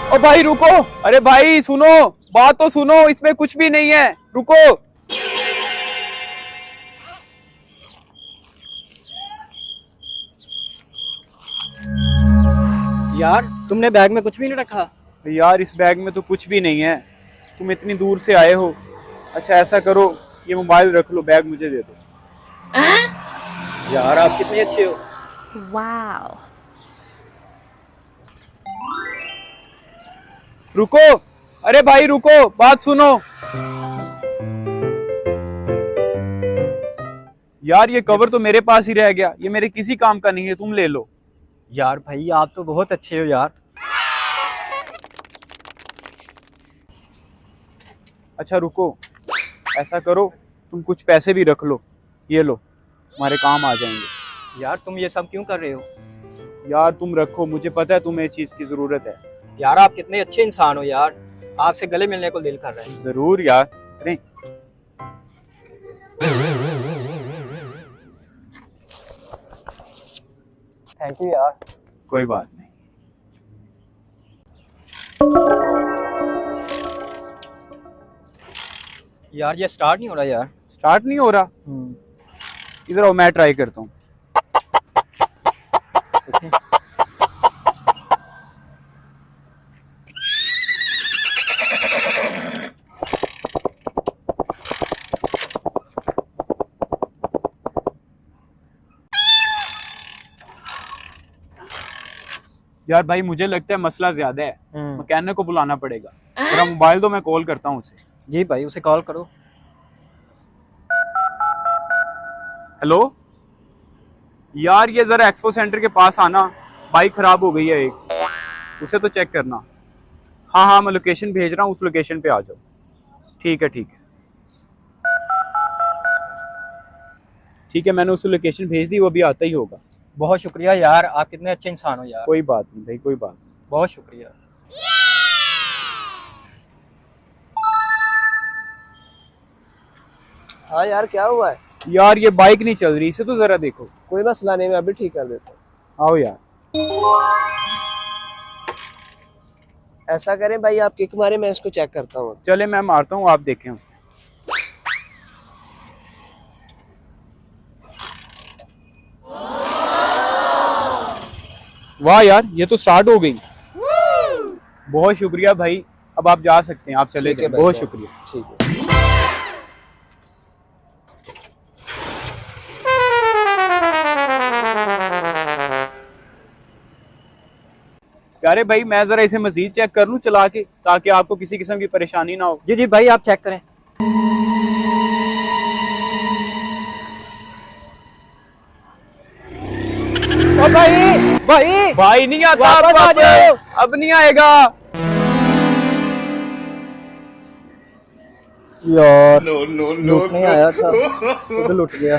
ओ भाई रुको। अरे भाई सुनो, बात तो सुनो, इसमें कुछ भी नहीं है, रुको। यार तुमने बैग में कुछ भी नहीं रखा? यार इस बैग में तो कुछ भी नहीं है, तुम इतनी दूर से आए हो। अच्छा ऐसा करो, ये मोबाइल रख लो, बैग मुझे दे दो। यार आप कितने अच्छे हो। Wow. रुको, अरे भाई रुको, बात सुनो। यार ये कवर तो मेरे पास ही रह गया, ये मेरे किसी काम का नहीं है, तुम ले लो। यार भाई आप तो बहुत अच्छे हो यार। अच्छा रुको, ऐसा करो, तुम कुछ पैसे भी रख लो, ये लो, हमारे काम आ जाएंगे। यार तुम ये सब क्यों कर रहे हो? यार तुम रखो, मुझे पता है तुम्हें इस चीज की जरूरत है। यार आप कितने अच्छे इंसान हो यार, आपसे गले मिलने को दिल कर रहा है। जरूर यार। इतने थैंक यू यार। कोई बात नहीं। यार ये स्टार्ट नहीं हो रहा यार। स्टार्ट नहीं हो रहा? इधर आओ, मैं ट्राई करता हूँ। यार भाई मुझे लगता है मसला ज्यादा है, मैकेनिक को बुलाना पड़ेगा। मेरा मोबाइल दो, मैं कॉल करता हूँ उसे। जी भाई उसे कॉल करो। हेलो यार, ये जरा एक्सपो सेंटर के पास आना, बाइक खराब हो गई है एक, उसे तो चेक करना। हाँ हाँ मैं लोकेशन भेज रहा हूँ, उस लोकेशन पे आ जाओ। ठीक है ठीक है ठीक है, मैंने उसे लोकेशन भेज दी, वो भी आता ही होगा। बहुत शुक्रिया यार, आप कितने अच्छे इंसान हो यार। कोई बात नहीं भाई, कोई बात नहीं। बहुत शुक्रिया। हाँ यार क्या हुआ है? यार ये बाइक नहीं चल रही, इसे तो जरा देखो। कोई मसला नहीं, मैं अभी ठीक कर देता हूँ। आओ यार। ऐसा करें भाई, आप किक मारे, मैं इसको चेक करता हूँ। चले मैं मारता हूँ, आप देखें उसमें। वाह यार, ये तो स्टार्ट हो गई। बहुत शुक्रिया भाई, अब आप जा सकते हैं, आप चले ठीक है जाएं। भाई, बहुत शुक्रिया। ठीक है। प्यारे भाई मैं जरा इसे मजीद चेक कर लूं चला के, ताकि आपको किसी किस्म की परेशानी ना हो। जी जी भाई आप चेक करें। ओ भाई भाई भाई नहीं आता, वापस आ जाओ। अब नहीं आएगा यार लूटने आया था, वो तो लूट गया।